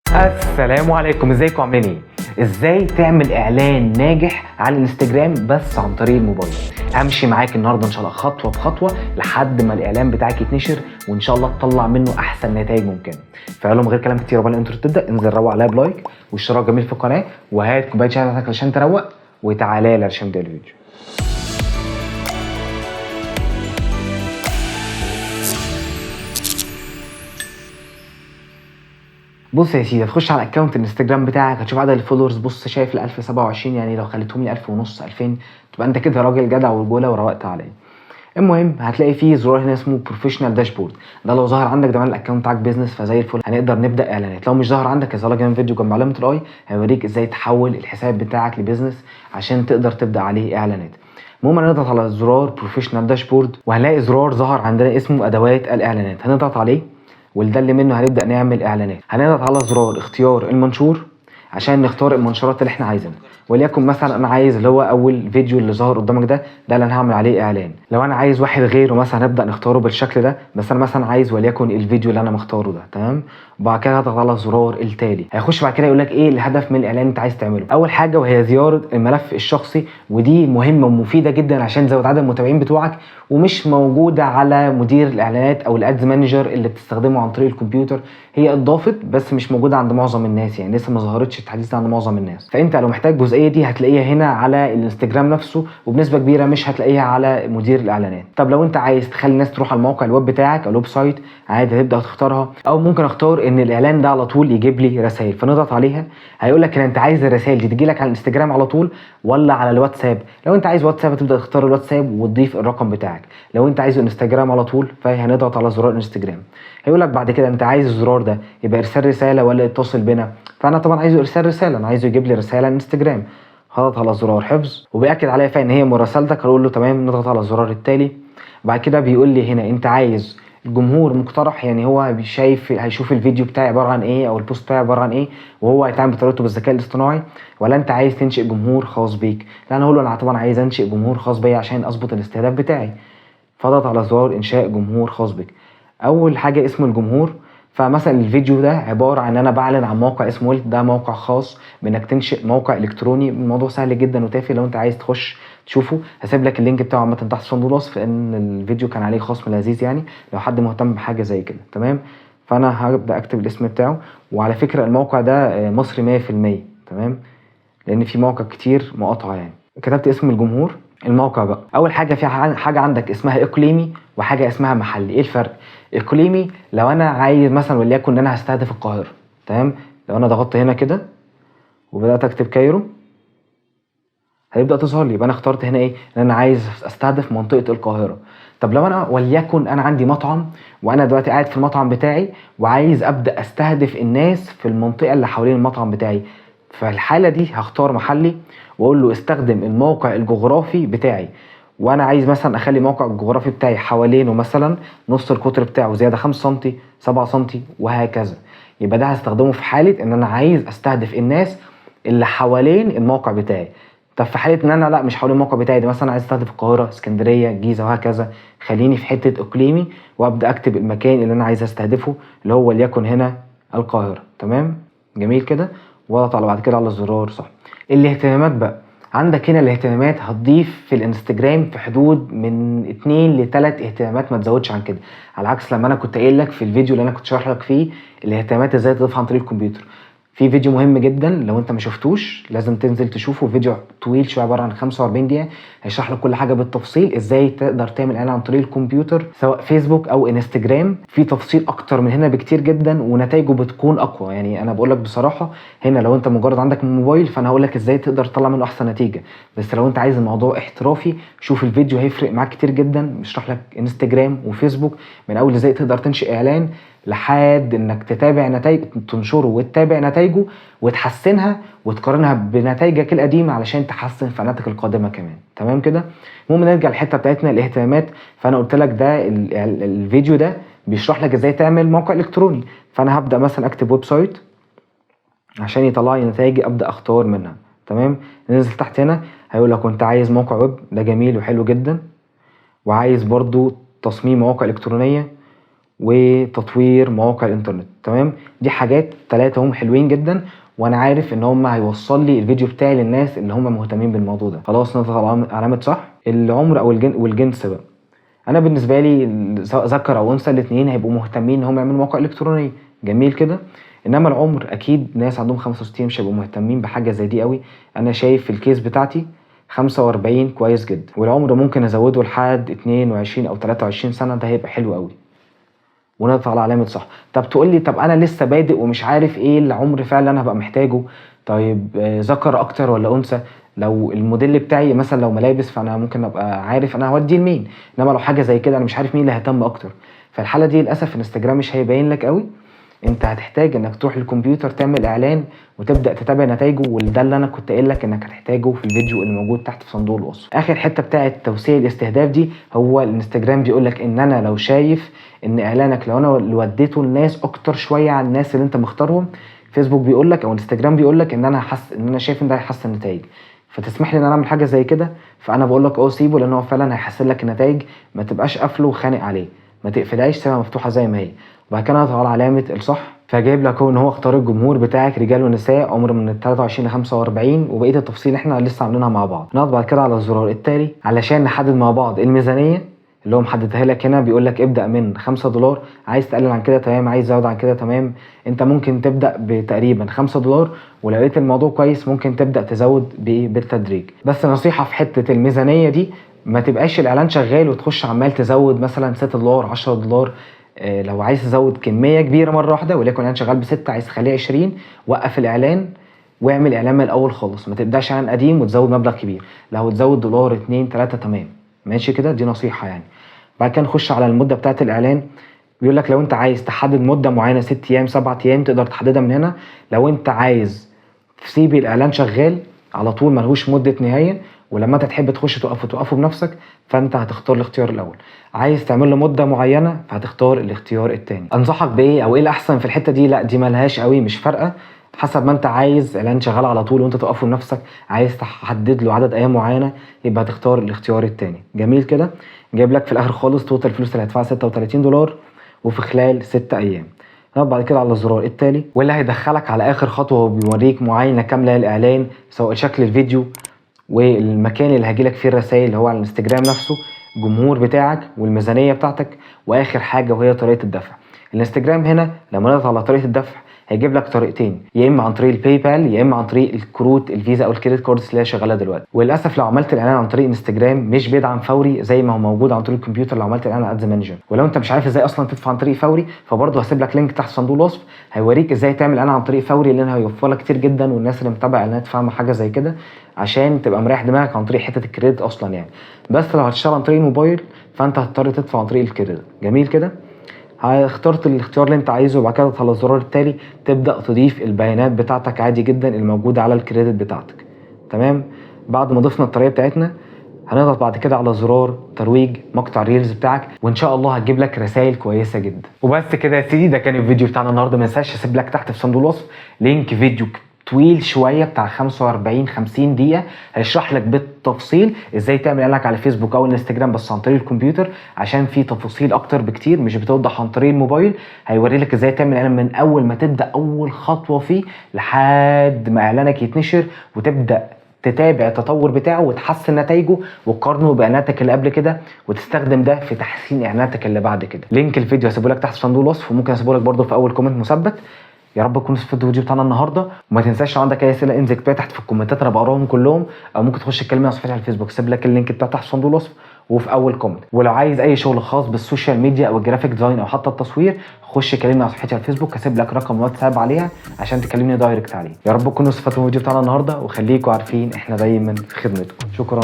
السلام عليكم، ازيكم عاملين ايه؟ ازاي تعمل اعلان ناجح على الانستجرام بس عن طريق الموبايل؟ همشي معاك النهارده ان شاء الله خطوه بخطوه لحد ما الاعلان بتاعك يتنشر وان شاء الله تطلع منه احسن نتائج ممكن. فيلا من غير كلام كتير قبل الانترو تبدا انزل روق عليها بلايك واشتراك جميل في القناه وهات كوبايه شاي بتاعتك عشان تروق وتعالى لي عشان نبدا الفيديو. بص يا سيدي، هتخش على الاكونت الانستجرام بتاعك، هتشوف عدد الفولورز. بص شايف ال 1027، يعني لو خليتهم لي 1000 ونص 2000 تبقى انت كده راجل جدع ورجوله وروقت عليا. المهم هتلاقي فيه زرار هنا اسمه بروفيشنال داشبورد، ده لو ظهر عندك ده معنى الاكونت بتاعك بيزنس فزي الفل، هنقدر نبدا اعلانات. لو مش ظهر عندك هيظهر لك هنا فيديو جنب علامه الاي هيوريك ازاي تحول الحساب بتاعك لبيزنس عشان تقدر تبدا عليه اعلانات. المهم هنضغط على زرار بروفيشنال داشبورد وهنلاقي زرار ظهر عندنا اسمه ادوات الاعلانات، هنضغط عليه والده اللي منه هنبدا نعمل اعلانات. هنضغط على زرار اختيار المنشور عشان نختار المنشورات اللي احنا عايزينها، وليكن مثلا انا عايز اللي هو اول فيديو اللي ظهر قدامك ده اللي انا هعمل عليه اعلان. لو انا عايز واحد غيره مثلا هنبدا نختاره بالشكل ده، بس انا مثلا عايز وليكن الفيديو اللي انا مختاره ده. تمام، وبعد كده هضغط على زرار التالي، هيخش بعد كده يقول لك ايه الهدف من الاعلان اللي انت عايز تعمله. اول حاجه وهي زياره الملف الشخصي، ودي مهمه ومفيده جدا عشان تزود عدد المتابعين بتوعك، ومش موجوده على مدير الاعلانات او الادز مانجر اللي بتستخدمه عن طريق الكمبيوتر. هي اتضافت بس مش موجوده عند معظم الناس، يعني لسه ما ظهرتش التحديث عند معظم الناس. فانت لو محتاج الجزئيه دي هتلاقيها هنا على الانستجرام نفسه، وبنسبه كبيره مش هتلاقيها على مدير الاعلانات. طب لو انت عايز تخلي الناس تروح على الموقع الويب بتاعك او الويب سايت عادي هتبدا تختارها، او ممكن اختار ان الاعلان ده على طول يجيب لي رسائل، فنضغط عليها هيقول لك ان انت عايز الرسائل دي تجي لك على الانستجرام على طول ولا على الواتساب. لو انت عايز واتساب هتبدا تختار الواتساب وتضيف الرقم بتاعك، لو انت عايز انستجرام على طول فهنضغط على زرار انستجرام. هيقول لك بعد كده انت عايز الزرار ده يبقى ارسال رساله ولا اتصل بنا، فانا طبعا عايزه ارسال رساله، انا عايزه يجيب لي رساله على انستجرام. هضغط على زرار حفظ وبياكد عليا فيها ان هي مراسلتك، هقول له تمام. نضغط على الزرار التالي، بعد كده بيقول لي هنا انت عايز الجمهور مقترح، يعني هو شايف هيشوف الفيديو بتاعي عباره عن ايه او البوست بتاعي عباره عن ايه وهو هيتعامل بطريقته بالذكاء الاصطناعي، ولا انت عايز تنشئ جمهور خاص بيك. لا انا هقول له انا طبعا عايز انشئ جمهور خاص بيا عشان اظبط الاستهداف بتاعي. فاضغط على زرار انشاء جمهور خاص بك. اول حاجه اسم الجمهور، فمثلا الفيديو ده عباره عن ان انا بعلن عن موقع اسمه ولت، ده موقع خاص بانك تنشئ موقع الكتروني. الموضوع سهل جدا وتافه، لو انت عايز تخش تشوفه هسيب لك اللينك بتاعه عامه تحت صندوق الوصف لان الفيديو كان عليه خصم لذيذ، يعني لو حد مهتم بحاجه زي كده. تمام، فانا هبدا اكتب الاسم بتاعه. وعلى فكره الموقع ده مصري 100%، تمام، لان في مواقع كتير مقاطعه. يعني كتبت اسم الجمهور. الموقع بقى اول حاجه في حاجه عندك اسمها اقليمي وحاجه اسمها محلي. ايه الفرق؟ اقليمي لو انا عايز مثلا وليكن ان انا هستهدف القاهره، تمام، لو انا ضغطت هنا كده وبدات اكتب كايرو هيبدا تظهر لي، يبقى انا اخترت هنا ايه ان انا عايز استهدف منطقه القاهره. طب لو انا وليكن انا عندي مطعم وانا دلوقتي قاعد في المطعم بتاعي وعايز ابدا استهدف الناس في المنطقه اللي حوالين المطعم بتاعي، فالحاله دي هختار محلي واقول له استخدم الموقع الجغرافي بتاعي، وانا عايز مثلا اخلي الموقع الجغرافي بتاعي حوالينه مثلا نص القطر بتاعه زياده 5 سم 7 سم وهكذا. يبقى ده هستخدمه في حاله ان انا عايز استهدف الناس اللي حوالين الموقع بتاعي. طب في حاله ان انا لا مش حوالين الموقع بتاعي، ده مثلا عايز استهدف القاهره اسكندريه الجيزه وهكذا، خليني في حته اقليمي وابدا اكتب المكان اللي انا عايز استهدفه اللي هو وليكن هنا القاهره. تمام، جميل كده، واضغط على بعد كده على الزرار صح. الاهتمامات بقى عندك هنا، الاهتمامات هتضيف في الانستجرام في حدود من 2 ل 3 اهتمامات، ما تزودش عن كده، على عكس لما انا كنت قايل لك في الفيديو اللي انا كنت شارح لك فيه الاهتمامات ازاي تضيفها عن طريق الكمبيوتر. في فيديو مهم جدا لو انت ما شفتوش لازم تنزل تشوفه، فيديو طويل شويه عباره عن 45 دقيقه هيشرح لك كل حاجه بالتفصيل ازاي تقدر تعمل اعلان عن طريق الكمبيوتر سواء فيسبوك او انستجرام. في تفصيل اكتر من هنا بكتير جدا ونتائجه بتكون اقوى. يعني انا بقول لك بصراحه هنا لو انت مجرد عندك موبايل فانا هقول لك ازاي تقدر تطلع منه احسن نتيجه، بس لو انت عايز الموضوع احترافي شوف الفيديو هيفرق معاك كتير جدا. بيشرح لك انستجرام وفيسبوك من اول ازاي تقدر تنشئ اعلان لحد انك تتابع نتائج تنشره وتتابع نتائجه وتحسنها وتقارنها بنتائجك القديمه علشان تحسن في اعلاناتك القادمه كمان. تمام كده. المهم نرجع للحته بتاعتنا الاهتمامات. فانا قلت لك ده الفيديو ده بيشرح لك ازاي تعمل موقع الكتروني، فانا هبدا مثلا اكتب ويب سايت عشان يطلع لي نتائج ابدا اختار منها. تمام، ننزل تحت هنا هيقول لك كنت عايز موقع ويب، ده جميل وحلو جدا، وعايز برضو تصميم مواقع الكترونيه وتطوير مواقع الانترنت. تمام، دي حاجات 3 هم حلوين جدا، وانا عارف ان هم هيوصل لي الفيديو بتاعي للناس اللي هم مهتمين بالموضوع ده. خلاص نضغط على علامه صح. العمر او والجنس بقى، انا بالنسبه لي سواء ذكر او انثى الاثنين هيبقوا مهتمين ان هم يعملوا مواقع الكترونيه. جميل كده. انما العمر اكيد ناس عندهم 65 مش هيبقوا مهتمين بحاجه زي دي قوي. انا شايف في الكيس بتاعتي 45 كويس جدا، والعمر ممكن ازوده لحد 22 او 23 سنه، ده هيبقى حلو قوي. ونضغط على علامه صح. طب تقول لي طب انا لسه بادئ ومش عارف ايه العمر فعلا انا هبقى محتاجه. طيب ذكر اكتر ولا انثى؟ لو الموديل بتاعي مثلا لو ملابس فانا ممكن ابقى عارف انا هودي لمين، انما لو حاجه زي كده انا مش عارف مين اللي هيهتم اكتر. فالحاله دي للاسف انستجرام مش هيبين لك قوي. انت هتحتاج انك تروح للكمبيوتر تعمل اعلان وتبدا تتابع نتائجه، وده اللي انا كنت قايل لك انك هتحتاجه في الفيديو اللي موجود تحت في صندوق الوصف. اخر حته بتاعه توسيع الاستهداف دي، هو الانستجرام بيقول لك ان انا لو شايف ان اعلانك لو انا اللي وديته للناس اكتر شويه عن الناس اللي انت مختارهم، فيسبوك بيقول لك او انستجرام بيقول لك ان انا شايف ان ده هيحسن النتائج، فتسمح لي ان انا اعمل حاجه زي كده. فانا بقول لك سيبه، لان هو فعلا هيحسن لك النتائج. ما تبقاش قافله وخانق عليه، ما تقفلهاش، سيبها مفتوحه زي ما هي. وبعد كده اضغط على علامه الصح. فجايب لك هو ان هو اختار الجمهور بتاعك رجال ونساء، عمر من 23 ل 45، وبقيه التفاصيل احنا لسه عاملينها مع بعض. نضغط بعد كده على الزرار التالي علشان نحدد مع بعض الميزانيه اللي هو محددها لك هنا. بيقول لك ابدا من $5، عايز تقلل عن كده تمام، عايز تزود عن كده تمام. انت ممكن تبدا بتقريبا $5، ولو لقيت الموضوع كويس ممكن تبدا تزود بالتدريج. بس نصيحه في حته الميزانيه دي، ما تبقاش الاعلان شغال وتخش عمال تزود مثلا $6 $10. لو عايز تزود كميه كبيره مره واحده، وليكن الاعلان شغال ب6 عايز تخليه 20، وقف الاعلان واعمل اعلان من الاول خالص. ما تبداش اعلان قديم وتزود مبلغ كبير. لو تزود $1 $2 $3 تمام ماشي كده، دي نصيحه يعني. بعد كده نخش على المده بتاعه الاعلان. بيقول لك لو انت عايز تحدد مده معينه 6 ايام 7 ايام تقدر تحددها من هنا. لو انت عايز تسيب الاعلان شغال على طول ملهوش مده نهايه، ولما انت تحب تخش توقفه بنفسك، فانت هتختار الاختيار الاول. عايز تعمل له مده معينه فهتختار الاختيار الثاني. انصحك بايه او ايه الاحسن في الحته دي؟ لا دي ملهاش قوي، مش فارقه، حسب ما انت عايز اعلان شغال على طول وانت توقفه بنفسك، عايز تحدد له عدد ايام معينه، يبقى هتختار الاختيار الثاني. جميل كده. جايب لك في الاخر خالص توتال فلوس اللي هتدفعها $36 وفي خلال 6 ايام. بعد كده على الزرار التالي، واللي هيدخلك على اخر خطوه وبيوريك معاينه كامله للاعلان، سواء شكل الفيديو والمكان اللي هيجيلك فيه الرسائل اللي هو على الانستجرام نفسه، الجمهور بتاعك والميزانيه بتاعتك، واخر حاجه وهي طريقه الدفع. الانستجرام هنا لما نضغط على طريقه الدفع هيجيب لك طريقتين، يا اما عن طريق الباي بال يا اما عن طريق الكروت الفيزا او الكريدت كاردز اللي هي شغاله دلوقتي. وللاسف لو عملت الاعلان عن طريق انستجرام مش بيدعم فوري زي ما هو موجود عن طريق الكمبيوتر لو عملت الاعلان على ادز مانجر. ولو انت مش عارف ازاي اصلا تدفع عن طريق فوري، فبرضه هسيب لك لينك تحت صندوق الوصف هيوريك ازاي تعمل اعلان عن طريق فوري، لان هيوفر لك كتير جدا، والناس اللي متابعه اعلانات فاهمه حاجه زي كده، عشان تبقى مريح دماغك عن طريق حته الكريدت اصلا يعني. بس لو هتشتغل عن طريق الموبايل فانت هتضطر تدفع عن طريق الكريدت. جميل كده. اخترت الاختيار اللي انت عايزه، وبعد كده تضغط على الزرار التالي تبدا تضيف البيانات بتاعتك عادي جدا الموجوده على الكريدت بتاعتك. تمام. بعد ما ضفنا الطريقه بتاعتنا هنضغط بعد كده على زرار ترويج مقطع الريلز بتاعك، وان شاء الله هتجيب لك رسائل كويسه جدا. وبس كده يا سيدي، ده كان الفيديو بتاعنا النهارده. ما تنساش اسيب لك تحت في صندوق الوصف لينك فيديو طويل شويه بتاع 45 50 دقيقه هيشرح لك بالتفصيل ازاي تعمل اعلانك على فيسبوك او الانستجرام بس عن طريق الكمبيوتر، عشان في تفاصيل اكتر بكتير مش بتوضح عن طريق الموبايل. هيوري لك ازاي تعمل اعلان من اول ما تبدا اول خطوه فيه لحد ما اعلانك يتنشر، وتبدا تتابع التطور بتاعه وتحسن نتائجه وتقارنه باعلاناتك اللي قبل كده، وتستخدم ده في تحسين اعلاناتك اللي بعد كده. لينك الفيديو هسيبه لك تحت في صندوق الوصف، وممكن اسيبه لك برده في اول كومنت مثبت. يا رب تكونوا استفدتوا الفيديو بتاعنا النهارده، وما تنساش لو عندك اي اسئله انزل اكتبها تحت في الكومنتات انا بقراهم كلهم، او ممكن تخش تكلمني على صفحتي على الفيسبوك، سيب لك اللينك بتاعه تحت في صندوق الوصف وفي اول كومنت. ولو عايز اي شغل خاص بالسوشيال ميديا او الجرافيك ديزاين او حتى التصوير، خش كلمني على صفحتي على الفيسبوك، هسيب لك رقم واتساب عليها عشان تكلمني دايركت عليه. يا رب تكونوا استفدتوا من الفيديو بتاعنا النهارده، وخليكم عارفين احنا دايما في خدمتكم. شكرا.